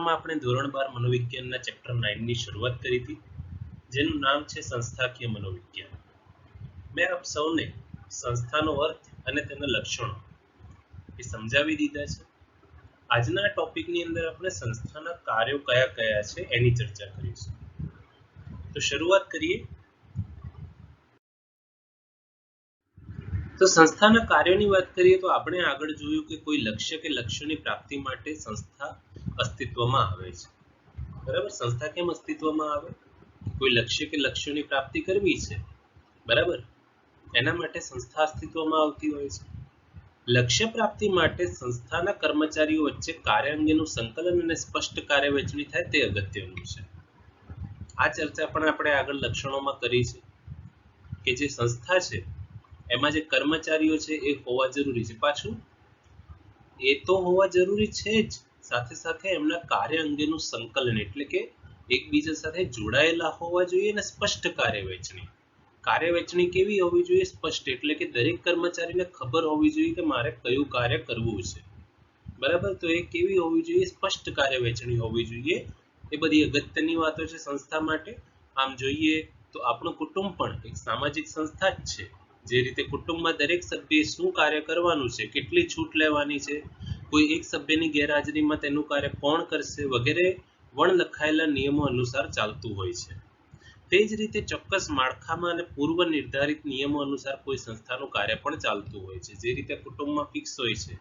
ક્લાસમાં આપણે ધોરણ 12 મનોવિજ્ઞાનના ચેપ્ટર 9 ની શરૂઆત કરી હતી, જેનું નામ છે સંસ્થાકીય મનોવિજ્ઞાન. મેં આપ સૌને સંસ્થાનો અર્થ અને તેના લક્ષણો એ સમજાવી દીધા છે. આજના ટોપિકની અંદર આપણે સંસ્થાના કાર્યો કયા કયા છે એની ચર્ચા કરીશું. તો શરૂઆત કરીએ. તો સંસ્થાના કાર્યોની વાત કરીએ તો આપણે આગળ જોયું કે કોઈ લક્ષ્ય કે લક્ષ્યની પ્રાપ્તિ માટે સંસ્થા અસ્તિત્વમાં આવે છે. બરાબર, સંસ્થા કેમ અસ્તિત્વમાં આવે? કોઈ લક્ષ્ય કે લક્ષ્યની પ્રાપ્તિ કરવી છે, બરાબર, એના માટે સંસ્થા અસ્તિત્વમાં આવતી હોય છે. લક્ષ્ય પ્રાપ્તિ માટે સંસ્થાના કર્મચારીઓ વચ્ચે કાર્ય અંગેનું સંકલન અને સ્પષ્ટ કાર્યવહેંચણી થાય તે અગત્યનું છે. આ ચર્ચા પણ આપણે આગળ લક્ષણોમાં કરી છે કે જે સંસ્થા છે એમાં જે કર્મચારીઓ છે એ હોવા જરૂરી છે. પાછું એ તો હોવા જરૂરી છે જ, સાથે સાથે એમના કાર્ય અંગેનું સંકલન એટલે કે એકબીજા સાથે જોડાયેલા હોવા જોઈએ અને સ્પષ્ટ કાર્યવહેંચણી. કાર્યવહેંચણી કેવી હોવી જોઈએ? સ્પષ્ટ, એટલે કે દરેક કર્મચારીને ખબર હોવી જોઈએ કે મારે કયું કાર્ય કરવું છે, બરાબર. તો એ કેવી હોવી જોઈએ? સ્પષ્ટ કાર્યવહેંચણી હોવી જોઈએ. એ બધી અગત્યની વાતો છે સંસ્થા માટે. આમ જોઈએ તો આપણું કુટુંબ પણ એક સામાજિક સંસ્થા જ છે. જે રીતે કુટુંબમાં દરેક સભ્યએ શું કાર્ય કરવાનું છે, કેટલી છૂટ લેવાની છે, કોઈ એક સભ્યની ગેરહાજરીમાં તેનું કાર્ય કોણ કરશે વગેરે વણ લખાયેલા નિયમો અનુસાર ચાલતું હોય છે. તે જ રીતે ચોક્કસ માળખામાં અને પૂર્વ નિર્ધારિત નિયમો અનુસાર કોઈ સંસ્થાનું કાર્ય પણ ચાલતું હોય છે. જે રીતે કુટુંબમાં ફિક્સ હોય છે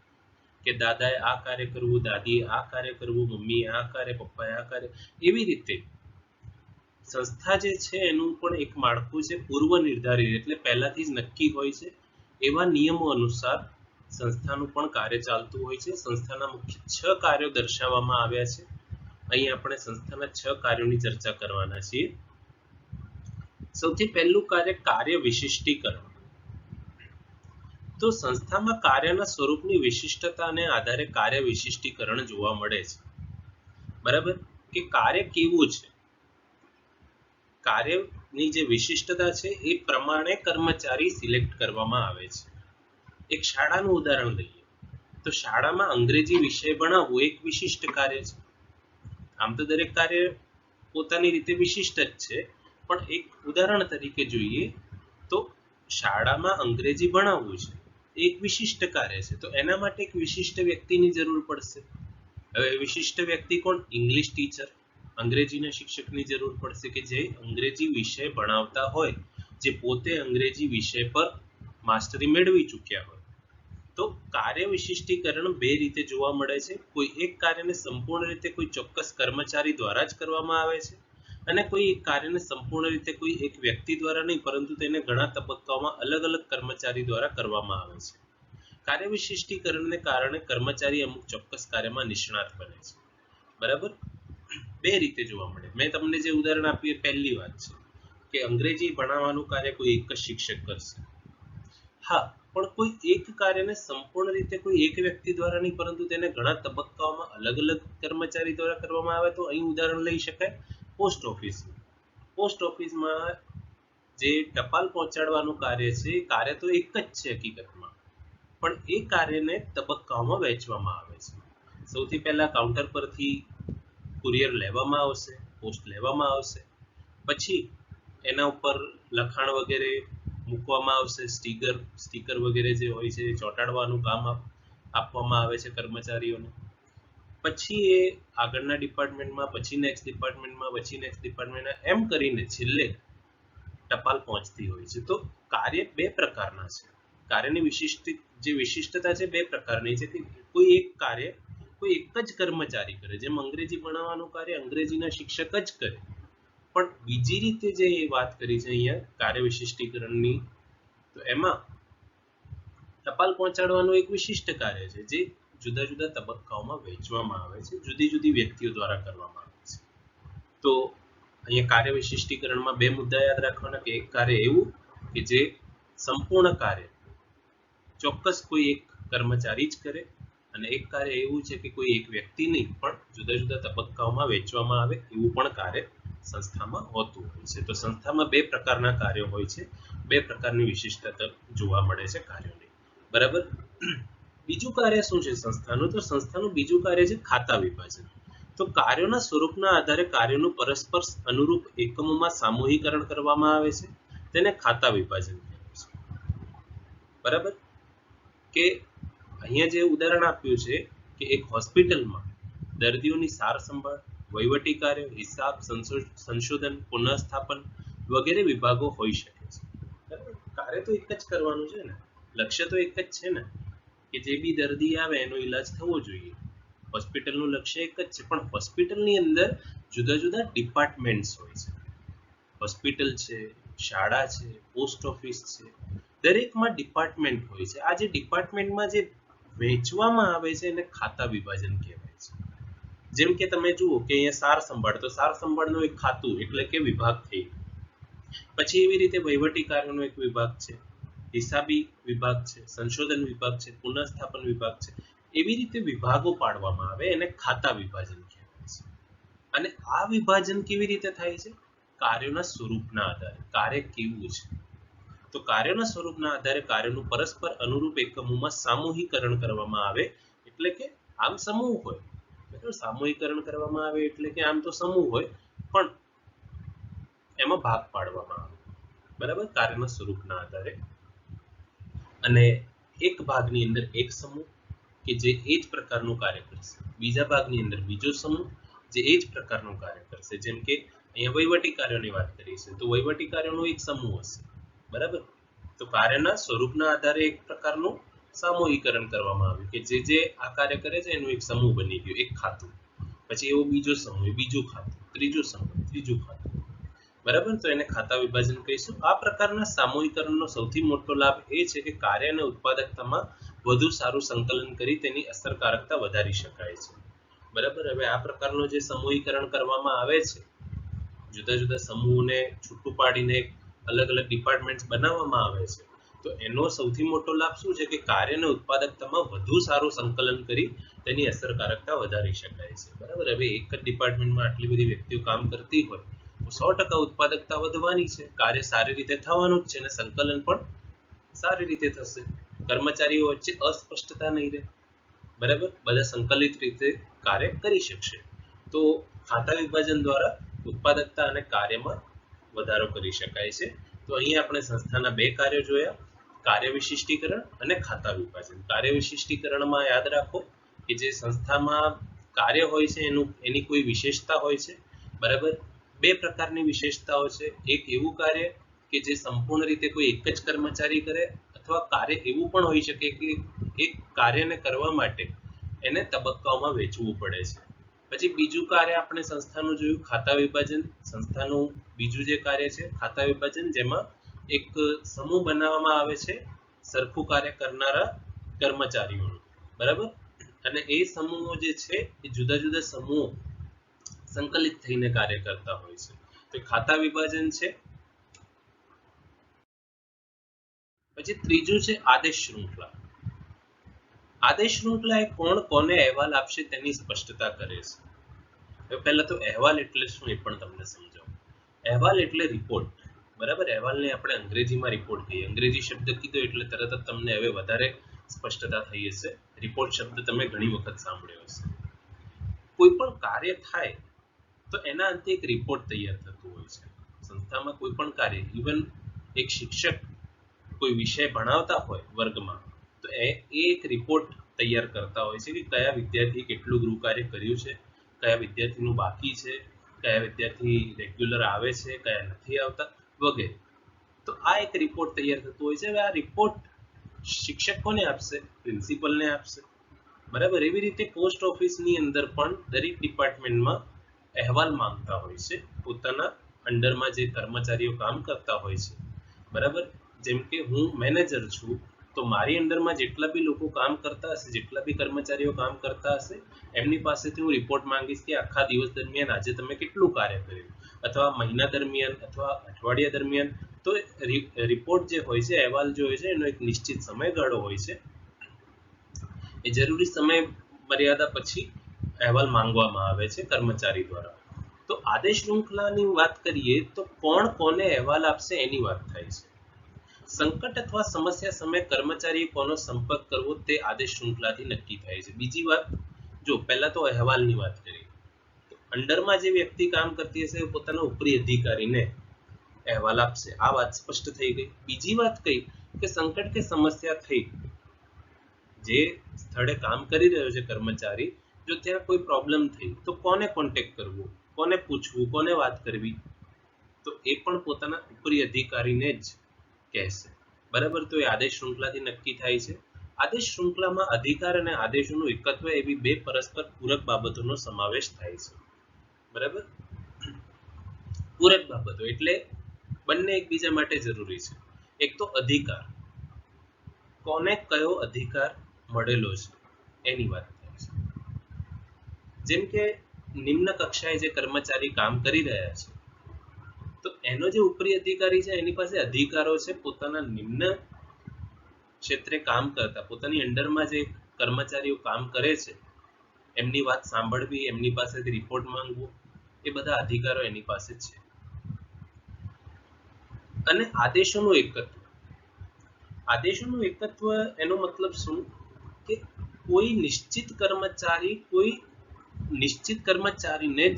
કે દાદાએ આ કાર્ય કરવું, દાદીએ આ કાર્ય કરવું, મમ્મીએ આ કાર્ય, પપ્પાએ આ કાર્ય, એવી રીતે સંસ્થા જે છે એનું પણ એક માળખું છે પૂર્વ નિર્ધારિત, એટલે પહેલાથી જ નક્કી હોય છે. એવા નિયમો અનુસાર સંસ્થાનું પણ કાર્ય ચાલતું હોય છે. સંસ્થાના મુખ્ય 6 કાર્યો દર્શાવવામાં આવ્યા છે. અહીં આપણે સંસ્થાના 6 કાર્યોની ચર્ચા કરવાના છીએ. સૌથી પહેલું કાર્ય વિશિષ્ટીકરણ. તો સંસ્થામાં કાર્યના સ્વરૂપની વિશિષ્ટતાને આધારે કાર્ય વિશિષ્ટીકરણ જોવા મળે છે. બરાબર, કે કાર્ય કેવું છે, કાર્યની જે વિશિષ્ટતા છે એ પ્રમાણે કર્મચારી સિલેક્ટ કરવામાં આવે છે. એક શાળાનું ઉદાહરણ લઈએ તો શાળામાં અંગ્રેજી વિષય ભણાવવું એક વિશિષ્ટ કાર્ય છે. આમ તો દરેક કાર્ય પોતાની રીતે વિશિષ્ટ જ છે, પણ એક ઉદાહરણ તરીકે જોઈએ તો શાળામાં અંગ્રેજી ભણાવવું છે એક વિશિષ્ટ કાર્ય છે. તો એના માટે એક વિશિષ્ટ વ્યક્તિની જરૂર પડશે. હવે વિશિષ્ટ વ્યક્તિ કોણ? ઇંગ્લિશ ટીચર, અંગ્રેજીના શિક્ષકની જરૂર પડશે કે જે અંગ્રેજી વિષય ભણાવતા હોય, જે પોતે અંગ્રેજી વિષય પર માસ્ટરી મેળવી ચૂક્યા હોય. તો કાર્ય વિશિષ્ટીકરણ બે રીતે જોવા મળે છે. કોઈ એક કાર્યને સંપૂર્ણ રીતે કોઈ ચોક્કસ કર્મચારી દ્વારા જ કરવામાં આવે છે, અને કોઈ એક કાર્યને સંપૂર્ણ રીતે કોઈ એક વ્યક્તિ દ્વારા નહીં, પરંતુ તેને ઘણા તબક્કાઓમાં અલગ અલગ કર્મચારી દ્વારા કરવામાં આવે છે. કાર્ય વિશિષ્ટીકરણને કારણે કર્મચારી અમુક ચોક્કસ કાર્યમાં નિષ્ણાત બને છે. બરાબર, બે રીતે જોવા મળે. મેં તમને જે ઉદાહરણ આપ્યું એ પહેલી વાત છે કે અંગ્રેજી ભણાવવાનું કાર્ય કોઈ એક જ શિક્ષક કરશે. હા, પણ કોઈ એક કાર્યને સંપૂર્ણ રીતે કોઈ એક વ્યક્તિ દ્વારા નહીં, પરંતુ તેને ઘણા તબક્કાઓમાં અલગ અલગ કર્મચારી દ્વારા કરવામાં આવે. તો અહીં ઉદાહરણ લઈ શકાય પોસ્ટ ઓફિસ. પોસ્ટ ઓફિસમાં જે ટપાલ પહોંચાડવાનું કાર્ય છે એ કાર્ય તો એક જ છે હકીકતમાં, પણ એ કાર્યને તબક્કાઓમાં વહેંચવામાં આવે છે. સૌથી પહેલા કાઉન્ટર પરથી કુરિયર લેવામાં આવશે, પોસ્ટ લેવામાં આવશે, પછી એના ઉપર લખાણ વગેરે મૂકવામાં આવશે, સ્ટીકર વગેરે જે હોય છે ચોંટાડવાનું કામ આપવામાં આવે છે કર્મચારીઓને. પછી એ આગળના ડિપાર્ટમેન્ટમાં, પછી નેક્સ્ટ ડિપાર્ટમેન્ટમાં, પછી નેક્સ્ટ ડિપાર્ટમેન્ટમાં, એમ કરીને છેલ્લે ટપાલ પહોંચતી હોય છે. તો કાર્ય બે પ્રકારના છે. કાર્યની વિશિષ્ટતા છે બે પ્રકારની છે કે કોઈ એક કાર્ય કોઈ એક જ કર્મચારી કરે, જેમ અંગ્રેજી ભણાવવાનું કાર્ય અંગ્રેજીના શિક્ષક જ કરે. પણ બીજી રીતે જે વાત કરી છે અહીંયા કાર્ય વિશિષ્ટીકરણની, તો એમાં ટપાલ પહોંચાડવાનું એક વિશિષ્ટ કાર્ય છે જે જુદા જુદા તબક્કાઓમાં વહેંચવામાં આવે છે, જુદી જુદી વ્યક્તિઓ દ્વારા કરવામાં આવે છે. તો અહીંયા કાર્ય વિશિષ્ટીકરણમાં બે મુદ્દા યાદ રાખવાના કે એક કાર્ય એવું કે જે સંપૂર્ણ કાર્ય ચોક્કસ કોઈ એક કર્મચારી જ કરે, અને એક કાર્ય એવું છે કે કોઈ એક વ્યક્તિ નહીં, પણ જુદા જુદા તબક્કાઓમાં વહેંચવામાં આવે એવું પણ કાર્ય સંસ્થામાં હોતું હોય છે. તો સંસ્થામાં બે પ્રકારના કાર્યો હોય છે, બે પ્રકારની વિશિષ્ટતા જોવા મળે છે કાર્યોની. બરાબર, બીજું કાર્ય શું છે સંસ્થાનું? તો સંસ્થાનું બીજું કાર્ય છે ખાતા વિભાજન. તો કાર્યોના સ્વરૂપના આધારે કાર્યોનું પરસ્પર અનુરૂપ એકમોમાં સામૂહિકરણ કરવામાં આવે છે, તેને ખાતા વિભાજન કહેવાય છે. બરાબર, કે અહીંયા જે ઉદાહરણ આપ્યું છે કે એક હોસ્પિટલમાં દર્દીઓની સાર સંભાળ, વહીવટી કાર્ય, હિસાબ, સંશોધન, પુનઃસ્થાપન વગેરે વિભાગો હોઈ શકે છે. બરાબર, કાર્ય તો એક જ કરવાનું છે ને, લક્ષ્ય તો એક જ છે ને, કે જે બી દર્દી આવે એનો ઈલાજ થવો જોઈએ. હોસ્પિટલનું લક્ષ્ય એક જ છે, પણ હોસ્પિટલની અંદર જુદા જુદા ડિપાર્ટમેન્ટ્સ હોય છે. હોસ્પિટલ છે, શાળા છે, પોસ્ટ ઓફિસ છે, દરેકમાં ડિપાર્ટમેન્ટ હોય છે. આ જે ડિપાર્ટમેન્ટમાં જે વહેંચવામાં આવે છે એને ખાતા વિભાજન કહેવાય છે. જેમ કે તમે જુઓ કે અહીંયા સાર સંભાળ, તો સાર સંભાળનું એક ખાતું એટલે કે વિભાગ થઈ. પછી એવી રીતે વહીવટી કાર્યનો એક વિભાગ છે, હિસાબી વિભાગ છે, સંશોધન વિભાગ છે, પુનઃસ્થાપન વિભાગ છે. એવી રીતે વિભાગો પાડવામાં આવે એને ખાતા વિભાજન કહેવાય છે. અને આ વિભાજન કેવી રીતે થાય છે? કાર્યોના સ્વરૂપના આધારે. કાર્ય કેવું છે? તો કાર્યોના સ્વરૂપના આધારે કાર્યનું પરસ્પર અનુરૂપ એકમોમાં સામૂહિકરણ કરવામાં આવે, એટલે કે આમ સમૂહ હોય, બરાબર, સામૂહિકરણ કરવામાં આવે એટલે કે આમ તો સમૂહ હોય પણ એમાં ભાગ પાડવામાં આવે, બરાબર, કાર્યના સ્વરૂપના આધારે. અને એક ભાગની અંદર એક સમૂહ કે જે એ જ પ્રકારનું કાર્ય કરશે, બીજા ભાગની અંદર બીજો સમૂહ જે એ જ પ્રકારનું કાર્ય કરશે. જેમ કે અહીંયા વહીવટી કાર્યોની વાત કરી છે, તો વહીવટી કાર્યોનો એક સમૂહ હશે, બરાબર. તો કાર્યના સ્વરૂપના આધારે એક પ્રકારનું સામૂહિકરણ કરવામાં આવ્યું કે જે આ કાર્ય કરે છે એનું એક સમૂહ બની ગયું, એક ખાતું. પછી એવો બીજો સમૂહ, બીજું ખાતું, ત્રીજો સમૂહ, ત્રીજું ખાતું, બરાબર. તો એને ખાતા વિભાજન કહીશું. આ પ્રકારના સામૂહિકરણનો સૌથી મોટો લાભ એ છે કે કાર્ય અને ઉત્પાદકતામાં વધુ સારું સંકલન કરી તેની અસરકારકતા વધારી શકાય છે, બરાબર. હવે આ પ્રકારનું જે સમૂહીકરણ કરવામાં આવે છે, જુદા જુદા સમૂહને છૂટું પાડીને અલગ અલગ ડિપાર્ટમેન્ટ્સ બનાવવામાં આવે છે, તો એનો સૌથી મોટો લાભ શું છે કે કાર્ય અને ઉત્પાદકતામાં વધુ સારું સંકલન કરી તેની અસરકારકતા વધારી શકાય છે, બરાબર. હવે એક જ ડિપાર્ટમેન્ટમાં આટલી બધી વ્યક્તિઓ કામ કરતી હોય તો 100% ઉત્પાદકતા વધવાની છે, કાર્ય સારી રીતે થવાનું જ છે અને સંકલન પણ સારી રીતે થશે. કર્મચારીઓ વચ્ચે અસ્પષ્ટતા નહીં રહે, બરાબર, બધા સંકલિત રીતે કાર્ય કરી શકશે. તો ખાતા વિભાજન દ્વારા ઉત્પાદકતા અને કાર્યમાં વધારો કરી શકાય છે. તો અહીં આપણે સંસ્થાના બે કાર્યો જોયા, કાર્ય વિશિષ્ટીકરણ અને ખાતા વિભાજન. કાર્ય વિશિષ્ટીકરણમાં યાદ રાખો કે જે સંસ્થામાં કાર્ય હોય છે એની કોઈ વિશેષતા હોય છે, બરાબર. બે પ્રકારની વિશેષતાઓ છે. એક એવું કાર્ય કે જે સંપૂર્ણ રીતે કોઈ એક જ કર્મચારી કરે, અથવા કાર્ય એવું પણ હોઈ શકે કે એક કાર્યને કરવા માટે એને તબક્કાઓમાં વહેંચવું પડે છે. પછી બીજું કાર્ય આપણે સંસ્થાનું જોયું ખાતા વિભાજન. સંસ્થાનું બીજું જે કાર્ય છે ખાતા વિભાજન, જેમાં એક સમૂહ બનાવવામાં આવે છે સરખું કાર્ય કરનારા કર્મચારીઓનું, બરાબર. અને એ સમૂહો જે છે એ જુદા જુદા સમૂહો સંકલિત થઈને કાર્ય કરતા હોય છે. તો ખાતા વિભાજન છે. પછી ત્રીજું છે આદેશ શૃંખલા. આદેશ શૃંખલા એ કોણ કોને અહેવાલ આપશે તેની સ્પષ્ટતા કરે છે. હવે પહેલા તો અહેવાલ એટલે શું એ પણ તમને સમજાવું. અહેવાલ એટલે રિપોર્ટ, બરાબર. અહેવાલને આપણે અંગ્રેજીમાં રિપોર્ટ કહીએ. અંગ્રેજી શબ્દ કીધો એટલે તરત જ તમને હવે વધારે સ્પષ્ટતા થઈ હશે. રિપોર્ટ શબ્દ તમે ઘણી વખત સાંભળ્યો હશે. કોઈ પણ કાર્ય થાય તો એના અંતે એક રિપોર્ટ તૈયાર થતું હોય છે. સંસ્થામાં કોઈ પણ કાર્ય, ઇવન એક શિક્ષક કોઈ વિષય ભણાવતા હોય વર્ગમાં, તો એ એક રિપોર્ટ તૈયાર કરતા હોય છે કે કયા વિદ્યાર્થી કેટલું ગૃહ કાર્ય કર્યું છે, કયા વિદ્યાર્થીનું બાકી છે, કયા વિદ્યાર્થી રેગ્યુલર આવે છે, કયા નથી આવતા, વગેરે. તો આ એક રિપોર્ટ તૈયાર થતો હોય છે. હવે આ રિપોર્ટ શિક્ષક કોને આપશે? પ્રિન્સિપલને આપશે, બરાબર. એવી રીતે પોસ્ટ ઓફિસની અંદર પણ દરેક ડિપાર્ટમેન્ટમાં અહેવાલ માંગતા હોય છે પોતાના અંડરમાં જે કર્મચારીઓ કામ કરતા હોય છે, બરાબર. જેમ કે હું મેનેજર છું, તો મારી અંડરમાં જેટલા બી લોકો કામ કરતા હશે, જેટલા બી કર્મચારીઓ કામ કરતા હશે, એમની પાસેથી હું રિપોર્ટ માંગીશ કે આખા દિવસ દરમિયાન આજે તમે કેટલું કાર્ય કર્યું, અથવા મહિના દરમિયાન અથવા અઠવાડિયા દરમિયાન. તો રિપોર્ટ જે હોય છે, અહેવાલ જે હોય છે, એનો એક નિશ્ચિત સમયગાળો હોય છે. એ જરૂરી સમય મર્યાદા પછી અહેવાલ માંગવામાં આવે છે કર્મચારી દ્વારા. તો આદેશ શૃંખલાની વાત કરીએ તો કોણ કોને અહેવાલ આપશે એની વાત થાય છે. સંકટ અથવા સમસ્યા સમયે કર્મચારીએ કોનો સંપર્ક કરવો તે આદેશ શૃંખલાથી નક્કી થાય છે. બીજી વાત, જો પહેલા તો અહેવાલની વાત કરીએ, અંડરમાં જે વ્યક્તિ કામ કરતી હશે એ પોતાના ઉપરી અધિકારીને અહેવાલ આપશે. આ વાત સ્પષ્ટ થઈ ગઈ. બીજી વાત કઈ કે સંકટ કે સમસ્યા થઈ, જે સ્થળે કામ કરી રહ્યો છે કર્મચારી, જો ત્યાં કોઈ પ્રોબ્લેમ થઈ તો કોને કોન્ટેક્ટ કરવું, કોને પૂછવું, કોને વાત કરવી, તો એ પણ પોતાના ઉપરી અધિકારીને જ કહેશે. બરાબર. તો એ આદેશ શૃંખલાથી નક્કી થાય છે. આદેશ શૃંખલામાં અધિકાર અને આદેશોનું એકત્વ એવી બે પરસ્પર પૂરક બાબતોનો સમાવેશ થાય છે. બરાબર. પૂરક બાબતો એટલે બંને એકબીજા માટે જરૂરી છે. એક તો અધિકાર, કોને કયો અધિકાર મળેલો છે એની વાત થાય છે. જેમ કે નિમ્ન કક્ષાએ જે કર્મચારી કામ કરી રહ્યા છે, તો એનો જે ઉપરી અધિકારી છે એની પાસે અધિકારો છે પોતાના નિમ્ન ક્ષેત્રે કામ કરતા, પોતાની અંડરમાં જે કર્મચારીઓ કામ કરે છે એમની વાત સાંભળવી, એમની પાસેથી રિપોર્ટ માંગવો, એ બધા અધિકારો એની પાસે છે. અને આદેશોનું એકત્વ, આદેશોનું એકત્વ એનો મતલબ શું કે કોઈ નિશ્ચિત કર્મચારીને જ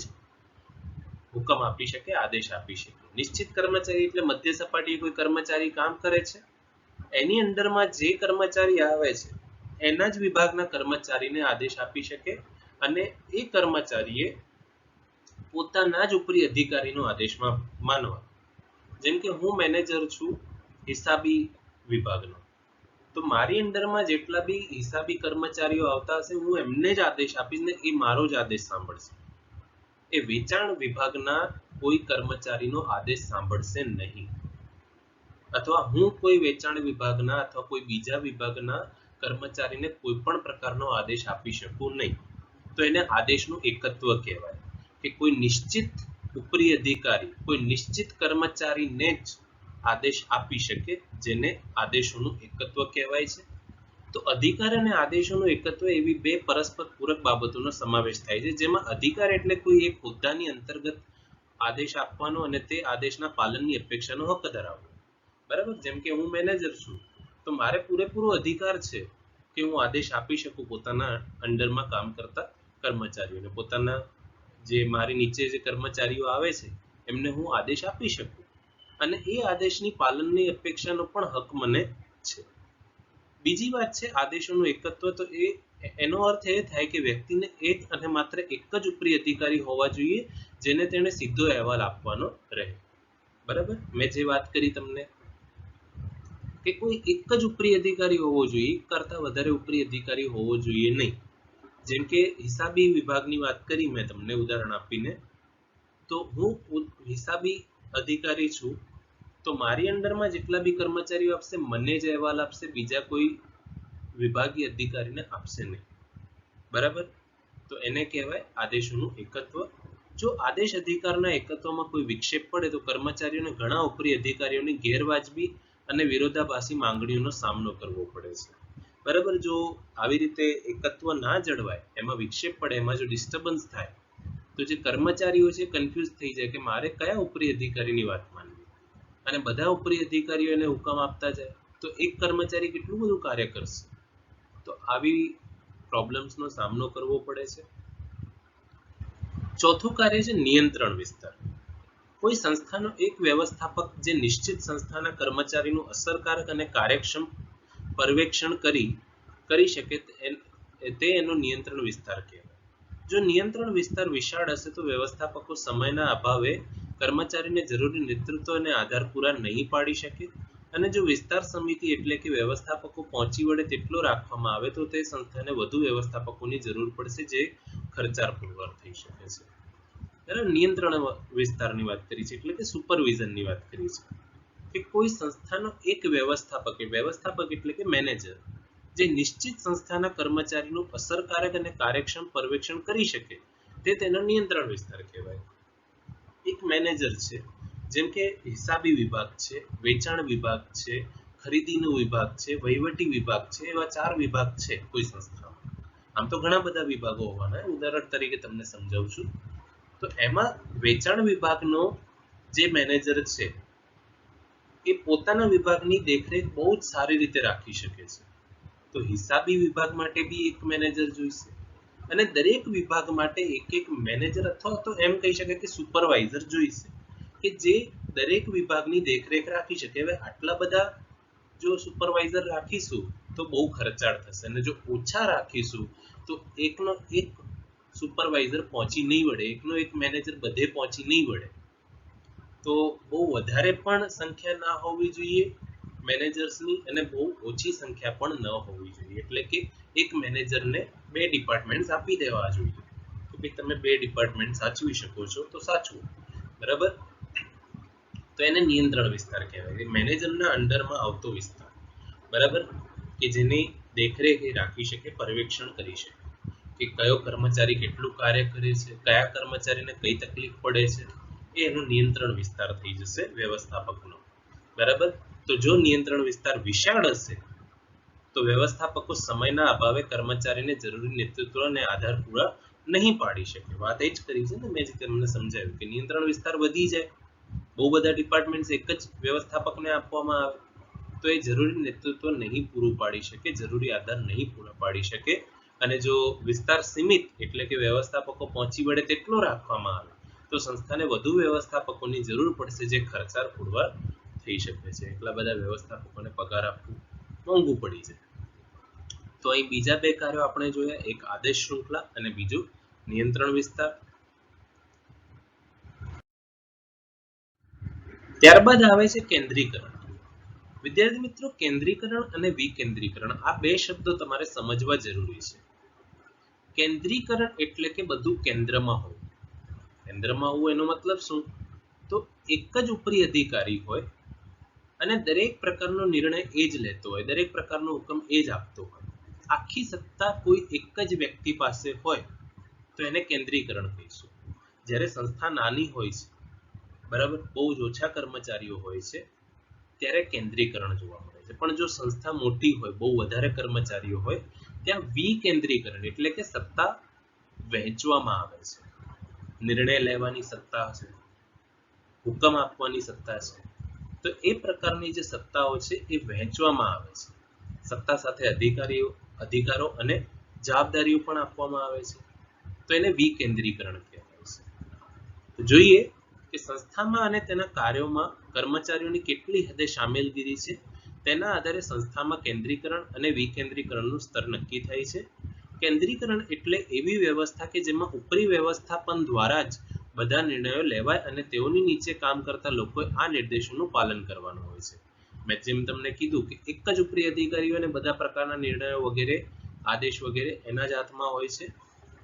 હુકમ આપી શકે, આદેશ આપી શકે. નિશ્ચિત કર્મચારી એટલે મધ્ય સપાટીએ કોઈ કર્મચારી કામ કરે છે, એની અંડરમાં જે કર્મચારી આવે છે એના જ વિભાગના કર્મચારીને આદેશ આપી શકે અને એ કર્મચારીએ પોતાના જ ઉપરી અધિકારીનો આદેશમાં માનવા. જેમ કે હું મેનેજર છું હિસાબી વિભાગનો, તો મારી અંડરમાં જેટલા બી હિસાબી કર્મચારીઓ આવતા હશે હું એમને જ આદેશ આપીશ ને એ મારો જ આદેશ સાંભળશે. એ વેચાણ વિભાગના કોઈ કર્મચારીનો આદેશ સાંભળશે નહીં, અથવા હું કોઈ વેચાણ વિભાગના અથવા કોઈ બીજા વિભાગના કર્મચારીને કોઈ પણ પ્રકારનો આદેશ આપી શકું નહીં. તો એને આદેશનું એકત્વ કહેવાય કે કોઈ નિશ્ચિત ઉપરી અધિકારી કોઈ નિશ્ચિત કર્મચારીને જ આદેશ આપી શકે, જેને આદેશોનું એકત્વ કહેવાય છે. તો અધિકાર અને આદેશોનું એકત્વ એવી બે પરસ્પર પૂરક બાબતોનો સમાવેશ થાય છે, જેમાં અધિકાર એટલે કોઈ એક હોદ્દાની અંતર્ગત આદેશ આપવાનો અને તે આદેશના પાલનની અપેક્ષાનો હક ધરાવવો. બરાબર. જેમ કે હું મેનેજર છું તો મારે પૂરેપૂરો અધિકાર છે કે હું આદેશ આપી શકું પોતાના અંડરમાં કામ કરતા કર્મચારીઓને, પોતાના જે મારી નીચે જે કર્મચારીઓ આવે છે એમને હું આદેશ આપી શકું અને એ આદેશની પાલનની અપેક્ષાનો પણ હક મને છે. બીજી વાત છે આદેશોનું એકત્વ, તો એનો અર્થ એ થાય કે વ્યક્તિને એક અને માત્ર એક જ ઉપરી અધિકારી હોવા જોઈએ જેને તેણે સીધો અહેવાલ આપવાનો રહે. બરાબર. મેં જે વાત કરી તમને કે કોઈ એક જ ઉપરી અધિકારી હોવો જોઈએ, એક કરતા વધારે ઉપરી અધિકારી હોવો જોઈએ નહીં. જેમ કે હિસાબી વિભાગની વાત કરી મેં તમને ઉદાહરણ આપીને, તો હું હિસાબી અધિકારી છું તો મારી અંડરમાં જેટલા બી કર્મચારીઓ આપશે મને જ અહેવાલ આપશે, બીજા કોઈ વિભાગીય અધિકારીને આપશે નહીં. બરાબર. તો એને કહેવાય આદેશોનું એકત્વ. જો આદેશ અધિકારના એકત્વમાં કોઈ વિક્ષેપ પડે તો કર્મચારીઓને ઘણા ઉપરી અધિકારીઓની ગેરવાજબી અને વિરોધાભાસી માંગણીઓનો સામનો કરવો પડે છે. બરાબર. જો આવી રીતે એકત્વ ના જળવાય, એમાં વિક્ષેપ પડે, એમાં જો ડિસ્ટર્બન્સ થાય તો જે કર્મચારીઓ છે કન્ફ્યુઝ થઈ જાય કે મારે કયા ઉપરી અધિકારીની વાત માનવી, અને બધા ઉપરી અધિકારીઓ એને હુકમ આપતા જાય તો એક કર્મચારી કેટલું બધું કાર્ય કરશે. તો આવી પ્રોબ્લેમ્સનો સામનો કરવો પડે છે. ચોથું કાર્ય છે નિયંત્રણ વિસ્તાર. કોઈ સંસ્થાનો એક વ્યવસ્થાપક જે નિશ્ચિત સંસ્થાના કર્મચારીનું અસરકારક અને કાર્યક્ષમ પર્યવેક્ષણ કરી શકે તે એનો નિયંત્રણ વિસ્તાર કહેવાય. જો નિયંત્રણ વિસ્તાર વિશાળ હશે તો વ્યવસ્થાપકો સમયના અભાવે કર્મચારીને જરૂરી નેતૃત્વ અને આધાર પૂરા નહીં પાડી શકે, અને જો વિસ્તાર સમિતિ એટલે કે વ્યવસ્થાપકો પહોંચી વળે તેટલો રાખવામાં આવે તો તે સંસ્થાને વધુ વ્યવસ્થાપકોની જરૂર પડશે, જે ખર્ચાળ પુરવાર થઈ શકે છે. બરાબર. નિયંત્રણ વિસ્તારની વાત કરી છે એટલે કે સુપરવિઝનની વાત કરી છે કે કોઈ સંસ્થાનો એક વ્યવસ્થાપક એટલે કે મેનેજર જે નિશ્ચિત સંસ્થાના કર્મચારીનું અસરકારક અને કાર્યક્ષમ પર્યવેક્ષણ કરી શકે તે તેનો નિયંત્રણ વિસ્તાર કહેવાય. એક મેનેજર છે, જેમ કે હિસાબી વિભાગ છે, વેચાણ વિભાગ છે, ખરીદીનો વિભાગ છે, વહીવટી વિભાગ છે, એવા 4 વિભાગ છે કોઈ સંસ્થામાં. આમ તો ઘણા બધા વિભાગો હોવાના, ઉદાહરણ તરીકે તમને સમજાવું છું. તો એમાં વેચાણ વિભાગનો જે મેનેજર છે એ પોતાના વિભાગની દેખરેખ બહુ જ સારી રીતે રાખી શકે છે. તો હિસાબી વિભાગ માટે બી એક મેનેજર જોઈશે, અને દરેક વિભાગ માટે એક એક મેનેજર અથવા તો એમ કહી શકાય કે સુપરવાઇઝર જોઈશે કે જે દરેક વિભાગની દેખરેખ રાખી શકે. હવે આટલા બધા જો સુપરવાઇઝર રાખીશું તો બહુ ખર્ચાળ થશે, અને જો ઓછા રાખીશું તો એકનો એક સુપરવાઇઝર પહોંચી નહીં વળે, એકનો એક મેનેજર બધે પહોંચી નહીં વળે. તો બહુ વધારે પણ સંખ્યા ના હોવી જોઈએ મેનેજર્સની, અને બહુ ઓછી સંખ્યા પણ ન હોવી જોઈએ. એટલે કે એક મેનેજરને 2 ડિપાર્ટમેન્ટ આપી દેવા જોઈએ કે ભાઈ તમે 2 ડિપાર્ટમેન્ટ સાચવી શકો છો તો સાચવો, બરાબર. તો એને નિયંત્રણ વિસ્તાર કહેવાય, મેનેજરના અંડરમાં આવતો વિસ્તાર, બરાબર, કે જેની દેખરેખ એ રાખી શકે, પર્યવેક્ષણ કરી શકે કે કયો કર્મચારી કેટલું કાર્ય કરે છે, કયા કર્મચારીને કઈ તકલીફ પડે છે, એ એનો નિયંત્રણ વિસ્તાર થઈ જશે વ્યવસ્થાપકનો, બરાબર. તો જો નિયંત્રણ વિસ્તાર વિશાળ હશે તો વ્યવસ્થાપકો સમયના અભાવે કર્મચારીને જરૂરી નેતૃત્વ અને આધાર પૂરા નહીં પાડી શકે. વાત એ જ કરી છે ને મેં જે તમને સમજાવ્યું કે નિયંત્રણ વિસ્તાર વધી જાય, બહુ બધા ડિપાર્ટમેન્ટ્સ એક જ વ્યવસ્થાપકને આપવામાં આવે તો એ જરૂરી નેતૃત્વ નહીં પૂરું પાડી શકે, જરૂરી આધાર નહીં પૂરા પાડી શકે. અને જો વિસ્તાર સીમિત એટલે કે વ્યવસ્થાપકો પહોંચી વળે તેટલો રાખવામાં આવે તો સંસ્થાને વધુ વ્યવસ્થાપકોની જરૂર પડશે, જે ખર્ચાળ પુરવાર થઈ શકે છે. એટલા બધા વ્યવસ્થાપકોને પગાર આપવું મોંઘું પડી જાય. તો અહીં બીજા 2 કાર્યો આપણે જોયા, એક આદેશ શૃંખલા અને બીજું નિયંત્રણ વિસ્તાર. ત્યારબાદ આવે છે કેન્દ્રીકરણ. વિદ્યાર્થી મિત્રો, કેન્દ્રીકરણ અને વિકેન્દ્રીકરણ આ 2 શબ્દો તમારે સમજવા જરૂરી છે. કેન્દ્રીકરણ એટલે કે બધું કેન્દ્રમાં હોવું. કેન્દ્રમાં હોવું એનો મતલબ શું? તો એક જ ઉપરી અધિકારી હોય અને દરેક પ્રકારનો નિર્ણય એ જ લેતો હોય, દરેક પ્રકારનો હુકમ એ જ આપતો હોય. આખી સત્તા કોઈ એક જ વ્યક્તિ પાસે હોય તો એને કેન્દ્રીકરણ કહીશું. જ્યારે સંસ્થા નાની હોય છે, બરાબર, બહુ જ ઓછા કર્મચારીઓ હોય છે ત્યારે કેન્દ્રીકરણ જોવા મળે છે. પણ જો સંસ્થા મોટી હોય, બહુ વધારે કર્મચારીઓ હોય, ત્યાં વિકેન્દ્રીકરણ એટલે કે સત્તા વહેંચવામાં આવે છે. નિર્ણય લેવાની સત્તા છે, હુકમ આપવાની સત્તા છે, તો એ પ્રકારની જે સત્તાઓ છે એ વહેંચવામાં આવે છે. સત્તા સાથે અધિકારો અને જવાબદારીઓ પણ આપવામાં આવે છે, તો એને વિકેન્દ્રીકરણ કહેવાય છે. તો જોઈએ કે સંસ્થામાં અને તેના કાર્યોમાં કર્મચારીઓની કેટલી હદે સામેલગીરી છે તેના આધારે સંસ્થામાં કેન્દ્રીકરણ અને વિકેન્દ્રીકરણનું સ્તર નક્કી થાય છે. કેન્દ્રીકરણ એટલે એવી વ્યવસ્થા કે જેમાં ઉપરી વ્યવસ્થાપન દ્વારા જ બધા નિર્ણયો લેવાય અને તેઓની નીચે કામ કરતા લોકોએ આ નિર્દેશોનું પાલન કરવાનું હોય છે. મેં જેમ તમને કીધું કે એક જ ઉપરી અધિકારીઓને બધા પ્રકારના નિર્ણયો વગેરે, આદેશ વગેરે એના જ હાથમાં હોય છે.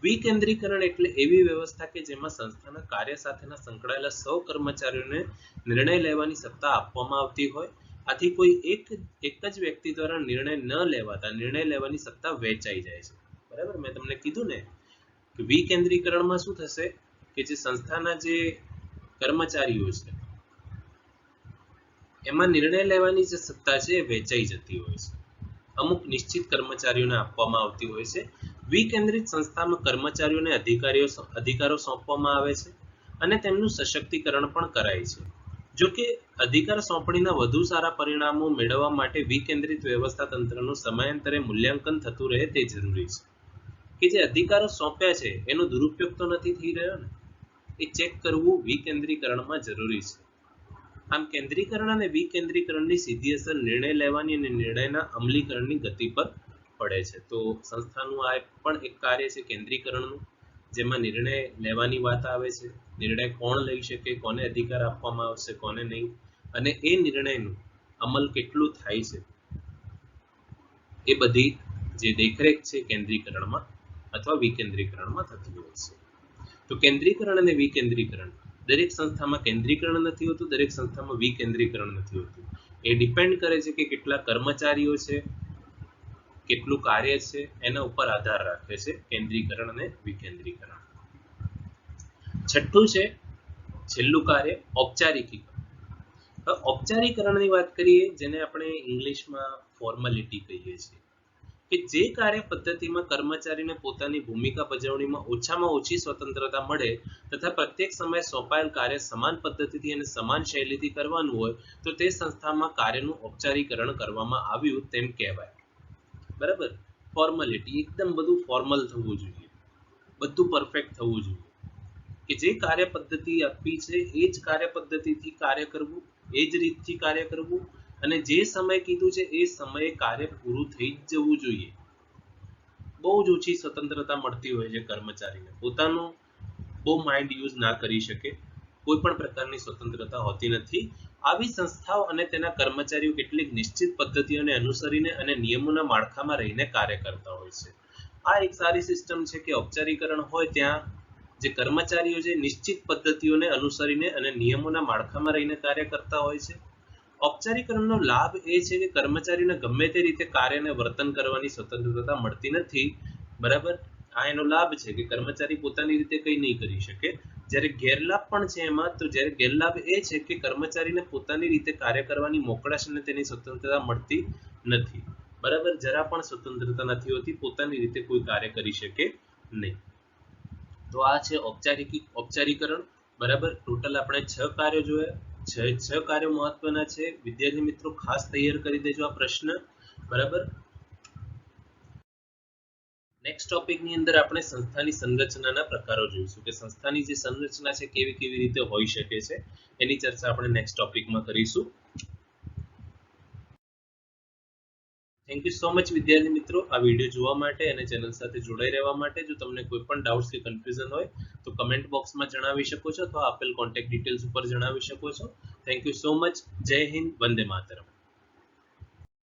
વિકેન્દ્રીકરણ એટલે એવી વ્યવસ્થા કે જેમાં સંસ્થાના કાર્ય સાથેના સંકળાયેલા સૌ કર્મચારીઓને નિર્ણય લેવાની સત્તા આપવામાં આવતી હોય. આથી કોઈ એક જ વ્યક્તિ દ્વારા નિર્ણય ન લેવાતા નિર્ણય લેવાની સત્તા વહેંચાઈ જાય છે, બરાબર. મેં તમને કીધું ને કે વિકેન્દ્રીકરણમાં શું થશે કે જે સંસ્થાના જે કર્મચારીઓ છે એમાં નિર્ણય લેવાની જે સત્તા છે એ વહેંચાઈ જતી હોય છે, અમુક નિશ્ચિત કર્મચારીઓને આપવામાં આવતી હોય છે. વિકેન્દ્રિત સંસ્થામાં કર્મચારીઓને અધિકારો સોંપવામાં આવે છે અને તેમનું સશક્તિકરણ પણ કરાય છે. જો કે અધિકાર સોંપણીના વધુ સારા પરિણામો મેળવવા માટે વિકેન્દ્રિત વ્યવસ્થા તંત્રનું સમયાંતરે મૂલ્યાંકન થતું રહે તે જરૂરી છે. કે જે અધિકારો સોંપ્યા છે એનો દુરુપયોગ તો નથી થઈ રહ્યો ને, એ ચેક કરવું વિકેન્દ્રીકરણમાં જરૂરી છે. આમ કેન્દ્રીકરણ અને વિકેન્દ્રીકરણની સીધી અસર નિર્ણય લેવાની અને નિર્ણયના અમલીકરણની ગતિ પર પડે છે. તો સંસ્થાનું આ પણ એક કાર્ય છે કેન્દ્રીકરણનું, જેમાં નિર્ણય લેવાની વાત આવે છે. નિર્ણય કોણ લઈ શકે, કોને અધિકાર આપવામાં આવશે, કોને નહીં, અને એ નિર્ણયનું અમલ કેટલું થાય છે એ બધી જે દેખરેખ છે કેન્દ્રીકરણમાં અથવા વિકેન્દ્રીકરણમાં થતી હોય છે. તો કેન્દ્રીકરણ અને વિકેન્દ્રીકરણ, દરેક સંસ્થામાં કેન્દ્રીકરણ નથી હોતું, દરેક સંસ્થામાં વિકેન્દ્રીકરણ નથી હોતું. એ ડિપેન્ડ કરે છે કે કેટલા કર્મચારીઓ છે, કેટલું કાર્ય છે, એના ઉપર આધાર રાખે છે કેન્દ્રીકરણ અને વિકેન્દ્રીકરણ. છઠ્ઠું છે છેલ્લું કાર્ય ઔપચારિકીકરણ. ઔપચારિકરણની વાત કરીએ, જેને આપણે ઇંગ્લિશમાં ફોર્માલિટી કહીએ છીએ, કે જે કાર્ય પદ્ધતિમાં કર્મચારીને પોતાની ભૂમિકા ભજવણીમાં ઓછામાં ઓછી સ્વતંત્રતા મળે તથા પ્રત્યેક સમયે સોંપાયેલ કાર્ય સમાન પદ્ધતિથી અને સમાન શૈલીથી કરવાનું હોય તો તે સંસ્થામાં કાર્યનું ઔપચારિકરણ કરવામાં આવ્યું તેમ કહેવાય, બરાબર. ફોર્માલિટી, એકદમ બધું ફોર્મલ થવું જોઈએ. બધું પરફેક્ટ થવું જોઈએ કે જે કાર્ય પદ્ધતિ આપી છે એ જ કાર્ય પદ્ધતિથી કાર્ય કરવું, એ જ રીતથી કાર્ય કરવું અને જે સમય કીધું છે એ સમયે કાર્ય પૂરું થઈ જ જવું જોઈએ. બહુ જ ઓછી સ્વતંત્રતા મળતી હોય છે કર્મચારીને, પોતાનું બહુ માઇન્ડ યુઝ ના કરી શકે, કોઈ પણ પ્રકારની સ્વતંત્રતા હોતી નથી. આવી સંસ્થાઓ અને તેના કર્મચારીઓ કેટલીક નિશ્ચિત પદ્ધતિઓને અનુસરીને અને નિયમોના માળખામાં રહીને કાર્ય કરતા હોય છે. આ એક સારી સિસ્ટમ છે કે ઔપચારિકરણ હોય ત્યાં જે કર્મચારીઓ છે નિશ્ચિત પદ્ધતિઓને અનુસરીને અને નિયમોના માળખામાં રહીને કાર્ય કરતા હોય છે. ઔપચારિકરણનો લાભ એ છે કે કર્મચારીને ગમે તે રીતે કાર્ય અને વર્તન કરવાની સ્વતંત્રતા મળતી નથી. બરાબર, આ એનો લાભ છે કે કર્મચારી પોતાની રીતે કંઈ નહીં કરી શકે. જ્યારે ગેરલાભ પણ છે એમાં, તો જ્યારે ગેરલાભ એ છે કે કર્મચારીને પોતાની રીતે કાર્ય કરવાની મોકળાશ અને તેની સ્વતંત્રતા મળતી નથી. બરાબર, જરા પણ સ્વતંત્રતા નથી હોતી, પોતાની રીતે કોઈ કાર્ય કરી શકે નહીં. તો આ છે ઔપચારિકરણ. બરાબર, ટોટલ આપણે 6 કાર્યો જોયા. 6 કાર્યો મહત્વના છે. વિદ્યાર્થી મિત્રો ખાસ તૈયાર કરી દેજો આ પ્રશ્ન. બરાબર, નેક્સ્ટ ટોપિકની અંદર આપણે સંસ્થાની સંરચનાના પ્રકારો જોઈશું કે સંસ્થાની જે સંરચના છે કેવી કેવી રીતે હોઈ શકે છે, એની ચર્ચા આપણે નેક્સ્ટ ટોપિકમાં કરીશું. થેન્ક યુ સો મચ વિદ્યાર્થી મિત્રો આ વિડીયો જોવા માટે અને ચેનલ સાથે જોડાઈ રહેવા માટે. જો તમને કોઈ પણ ડાઉટ્સ કે કન્ફ્યુઝન હોય તો કમેન્ટ બોક્સમાં જણાવી શકો છો અથવા આપેલ કોન્ટેક્ટ ડિટેલ્સ ઉપર જણાવી શકો છો. Thank you so much. જય હિન્દ, વંદે માતરમ.